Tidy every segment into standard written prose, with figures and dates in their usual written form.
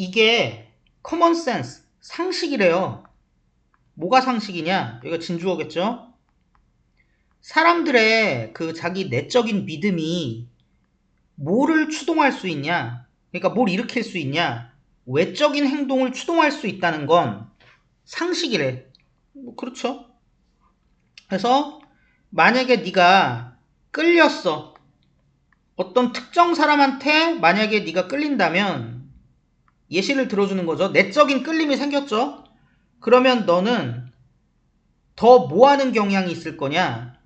이게 common sense, 상식이래요. 뭐가 상식이냐? 여기가 진주어겠죠? 사람들의 그 자기 내적인 믿음이 뭐를 추동할 수 있냐? 그러니까 뭘 일으킬 수 있냐? 외적인 행동을 추동할 수 있다는 건 상식이래. 뭐 그렇죠. 그래서 만약에 네가 끌렸어. 어떤 특정 사람한테 만약에 네가 끌린다면 예시를 들어주는 거죠. 내적인 끌림이 생겼죠. 그러면 너는 더 뭐하는 경향이 있을 거냐?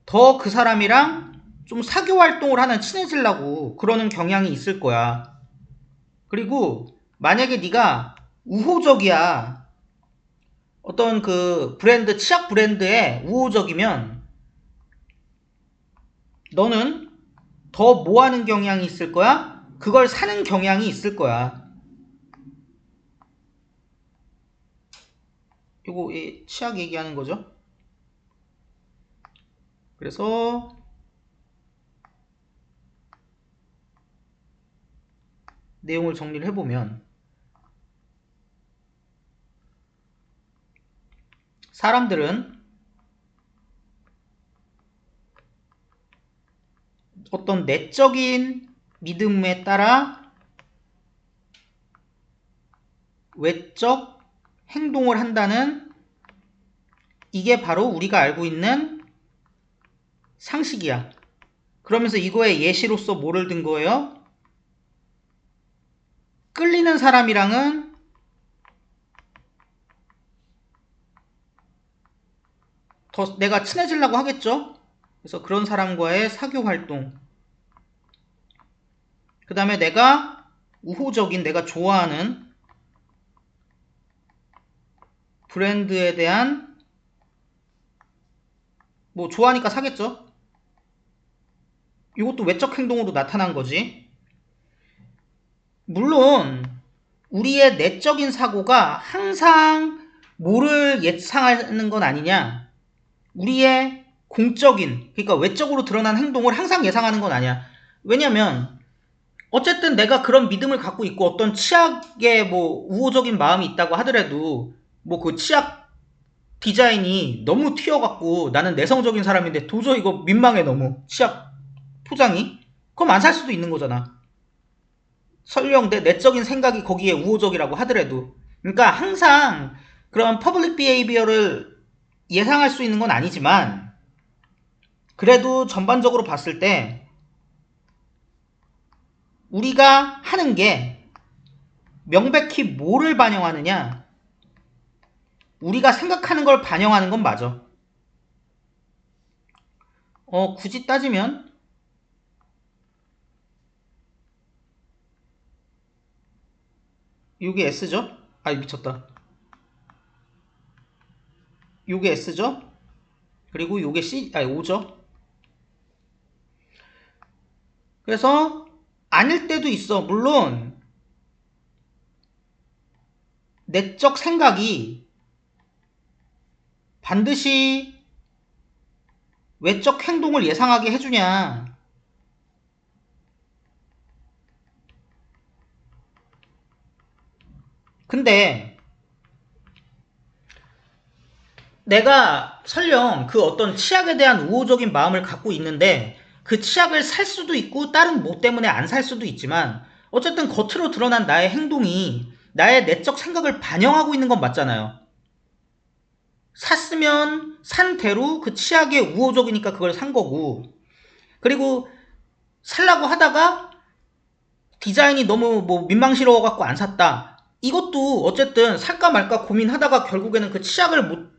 더 그 사람이랑 좀 사교 활동을 하는 친해지려고 그러는 경향이 있을 거야. 그리고 만약에 네가 우호적이야. 어떤 그 브랜드, 치약 브랜드에 우호적이면 너는 더 뭐하는 경향이 있을 거야? 그걸 사는 경향이 있을 거야. 이거 치약 얘기하는 거죠. 그래서 내용을 정리를 해보면 사람들은 어떤 내적인 믿음에 따라 외적 행동을 한다는 이게 바로 우리가 알고 있는 상식이야. 그러면서 이거의 예시로서 뭐를 든 거예요? 끌리는 사람이랑은 더 내가 친해지려고 하겠죠? 그래서 그런 사람과의 사교 활동. 그 다음에 내가 우호적인 내가 좋아하는 브랜드에 대한 뭐 좋아하니까 사겠죠? 이것도 외적 행동으로 나타난 거지. 물론 우리의 내적인 사고가 항상 뭐를 예상하는 건 아니냐. 우리의 공적인, 그러니까 외적으로 드러난 행동을 항상 예상하는 건 아니야. 왜냐면 어쨌든 내가 그런 믿음을 갖고 있고 어떤 치약에 뭐 우호적인 마음이 있다고 하더라도 뭐 그 치약 디자인이 너무 튀어갖고 나는 내성적인 사람인데 도저히 이거 민망해 너무 치약 포장이 그럼 안 살 수도 있는 거잖아. 설령 내 내적인 생각이 거기에 우호적이라고 하더라도 그러니까 항상 그런 퍼블릭 비헤이비어를 예상할 수 있는 건 아니지만 그래도 전반적으로 봤을 때 우리가 하는 게 명백히 뭐를 반영하느냐 우리가 생각하는 걸 반영하는 건 맞아. 굳이 따지면 요게 S죠? 아 미쳤다. 요게 S죠? 그리고 요게 O죠? 그래서 아닐 때도 있어. 물론 내적 생각이 반드시 외적 행동을 예상하게 해주냐. 근데 내가 설령 그 어떤 치약에 대한 우호적인 마음을 갖고 있는데 그 치약을 살 수도 있고 다른 뭐 때문에 안 살 수도 있지만 어쨌든 겉으로 드러난 나의 행동이 나의 내적 생각을 반영하고 있는 건 맞잖아요. 샀으면 산 대로 그 치약에 우호적이니까 그걸 산 거고 그리고 살라고 하다가 디자인이 너무 뭐 민망스러워갖고 안 샀다. 이것도 어쨌든 살까 말까 고민하다가 결국에는 그 치약을 못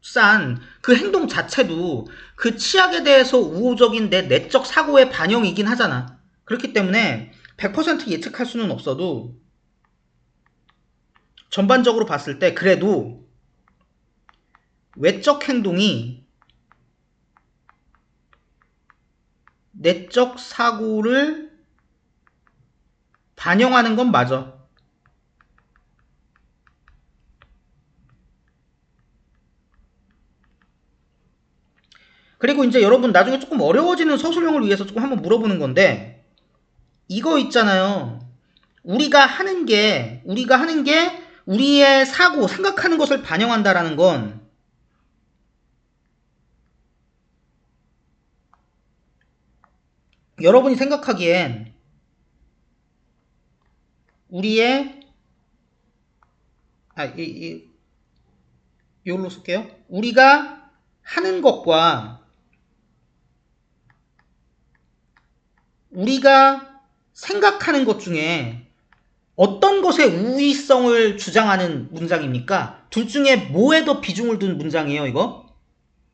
산 그 행동 자체도 그 치약에 대해서 우호적인 내 내적 사고의 반영이긴 하잖아. 그렇기 때문에 100% 예측할 수는 없어도 전반적으로 봤을 때 그래도 외적 행동이 내적 사고를 반영하는 건 맞아. 그리고 이제 여러분 나중에 조금 어려워지는 서술형을 위해서 조금 한번 물어보는 건데 이거 있잖아요. 우리가 하는 게 우리의 사고, 생각하는 것을 반영한다라는 건 여러분이 생각하기엔 우리의 이걸로 쓸게요. 우리가 하는 것과 우리가 생각하는 것 중에 어떤 것의 우위성을 주장하는 문장입니까? 둘 중에 뭐에 더 비중을 둔 문장이에요, 이거?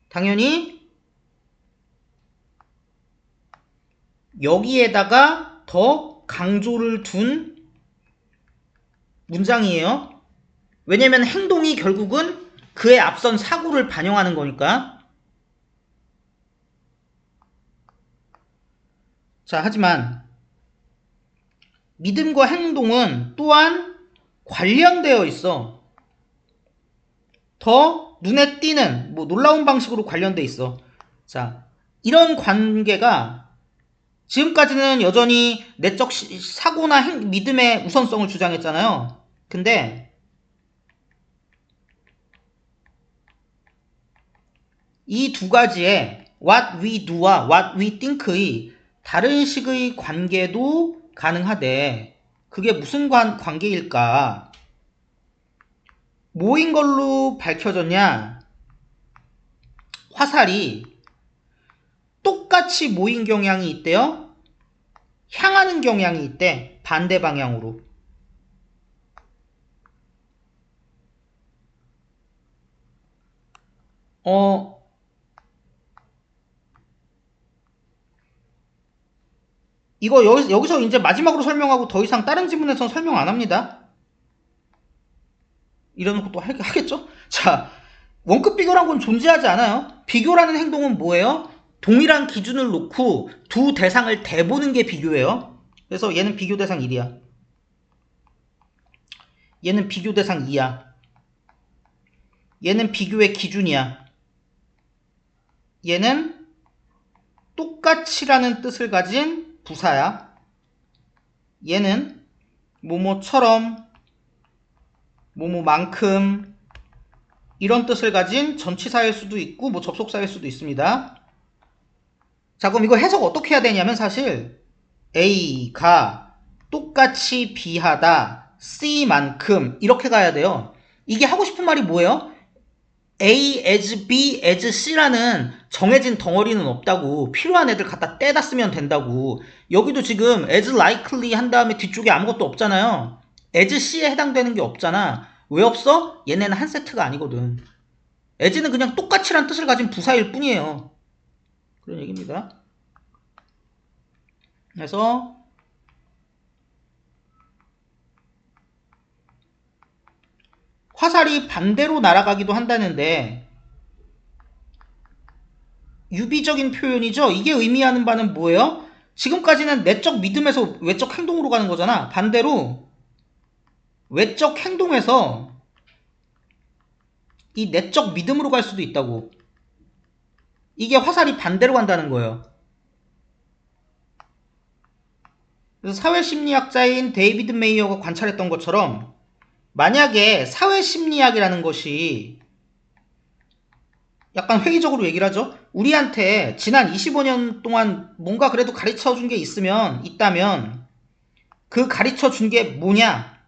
당연히 여기에다가 더 강조를 둔 문장이에요. 왜냐면 행동이 결국은 그에 앞선 사고를 반영하는 거니까. 자, 하지만 믿음과 행동은 또한 관련되어 있어. 더 눈에 띄는 놀라운 방식으로 관련돼 있어. 자, 이런 관계가 지금까지는 여전히 내적 사고나 믿음의 우선성을 주장했잖아요. 근데 이 두 가지의 what we do와 what we think의 다른 식의 관계도 가능하대. 그게 무슨 관계일까? 뭐인 걸로 밝혀졌냐? 화살이 똑같이 모인 경향이 있대요. 향하는 경향이 있대. 반대 방향으로. 이거 여기서 이제 마지막으로 설명하고 더 이상 다른 지문에서는 설명 안 합니다. 이러는 것도 하겠죠? 자, 원급 비교란 건 존재하지 않아요. 비교라는 행동은 뭐예요? 동일한 기준을 놓고 두 대상을 대보는 게 비교예요. 그래서 얘는 비교 대상 1이야. 얘는 비교 대상 2야. 얘는 비교의 기준이야. 얘는 똑같이라는 뜻을 가진 부사야. 얘는 뭐뭐처럼, 뭐뭐만큼 이런 뜻을 가진 전치사일 수도 있고 접속사일 수도 있습니다. 자, 그럼 이거 해석 어떻게 해야 되냐면 사실 A가 똑같이 B하다 C만큼 이렇게 가야 돼요. 이게 하고 싶은 말이 뭐예요? A as B as C라는 정해진 덩어리는 없다고. 필요한 애들 갖다 떼다 쓰면 된다고. 여기도 지금 as likely 한 다음에 뒤쪽에 아무것도 없잖아요. as C에 해당되는 게 없잖아. 왜 없어? 얘네는 한 세트가 아니거든. as는 그냥 똑같이란 뜻을 가진 부사일 뿐이에요. 그런 얘기입니다. 그래서 화살이 반대로 날아가기도 한다는데 유비적인 표현이죠. 이게 의미하는 바는 뭐예요? 지금까지는 내적 믿음에서 외적 행동으로 가는 거잖아. 반대로 외적 행동에서 이 내적 믿음으로 갈 수도 있다고. 이게 화살이 반대로 간다는 거예요. 그래서 사회심리학자인 데이비드 메이어가 관찰했던 것처럼 만약에 사회심리학이라는 것이 약간 회의적으로 얘기를 하죠. 우리한테 지난 25년 동안 뭔가 그래도 가르쳐 준 게 있다면 그 가르쳐 준 게 뭐냐?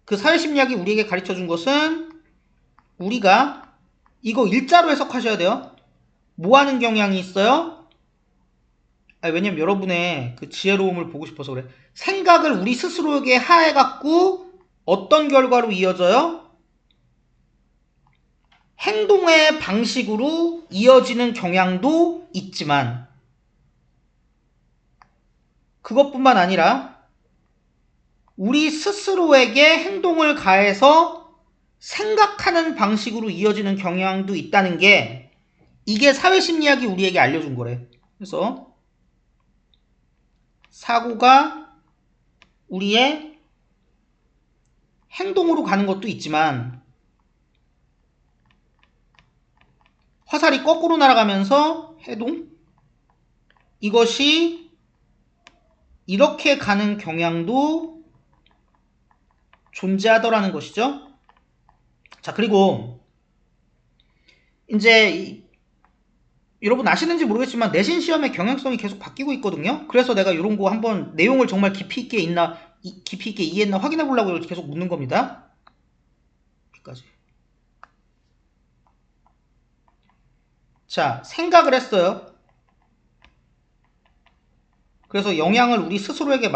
그 사회심리학이 우리에게 가르쳐 준 것은 우리가 이거 일자로 해석하셔야 돼요. 뭐 하는 경향이 있어요? 왜냐면 여러분의 그 지혜로움을 보고 싶어서 그래. 생각을 우리 스스로에게 하해갖고 어떤 결과로 이어져요? 행동의 방식으로 이어지는 경향도 있지만 그것뿐만 아니라 우리 스스로에게 행동을 가해서 생각하는 방식으로 이어지는 경향도 있다는 게 이게 사회심리학이 우리에게 알려준 거래. 그래서 사고가 우리의 행동으로 가는 것도 있지만 화살이 거꾸로 날아가면서 해동? 이것이 이렇게 가는 경향도 존재하더라는 것이죠. 자, 그리고 이제 여러분 아시는지 모르겠지만 내신 시험의 경향성이 계속 바뀌고 있거든요. 그래서 내가 이런 거 한번 내용을 정말 깊이 있게 이해했나 확인해 보려고 이렇게 계속 묻는 겁니다. 여기까지. 자, 생각을 했어요. 그래서 영향을 우리 스스로에게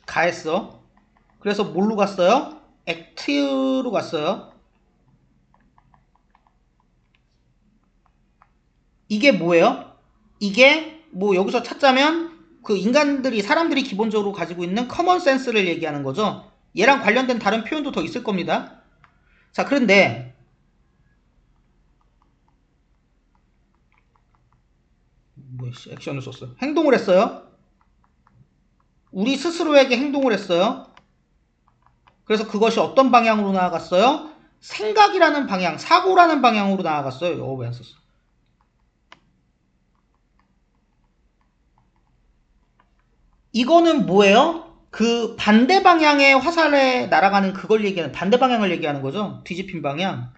가했어. 그래서 뭘로 갔어요? 액트로 갔어요. 이게 뭐예요? 이게 뭐 여기서 찾자면 그 사람들이 기본적으로 가지고 있는 커먼 센스를 얘기하는 거죠. 얘랑 관련된 다른 표현도 더 있을 겁니다. 자, 그런데 액션을 썼어요. 행동을 했어요. 우리 스스로에게 행동을 했어요. 그래서 그것이 어떤 방향으로 나아갔어요? 생각이라는 방향, 사고라는 방향으로 나아갔어요. 왜 안 썼어? 이거는 뭐예요? 그 반대 방향의 화살에 날아가는 그걸 얘기하는, 반대 방향을 얘기하는 거죠. 뒤집힌 방향.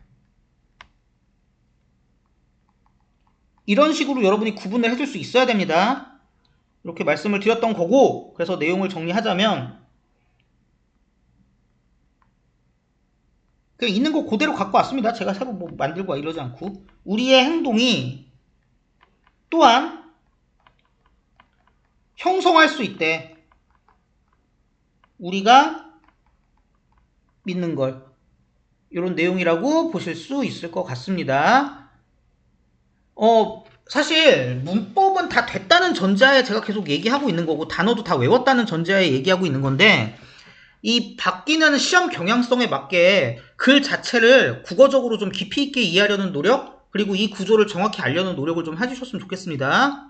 이런 식으로 여러분이 구분을 해줄 수 있어야 됩니다. 이렇게 말씀을 드렸던 거고, 그래서 내용을 정리하자면 그냥 있는 거 그대로 갖고 왔습니다. 제가 새로 뭐 만들고 이러지 않고. 우리의 행동이 또한 형성할 수 있대. 우리가 믿는 걸. 이런 내용이라고 보실 수 있을 것 같습니다. 사실 문법은 다 됐다는 전제하에 제가 계속 얘기하고 있는 거고 단어도 다 외웠다는 전제하에 얘기하고 있는 건데 이 바뀌는 시험 경향성에 맞게 글 자체를 국어적으로 좀 깊이 있게 이해하려는 노력 그리고 이 구조를 정확히 알려는 노력을 좀 해주셨으면 좋겠습니다.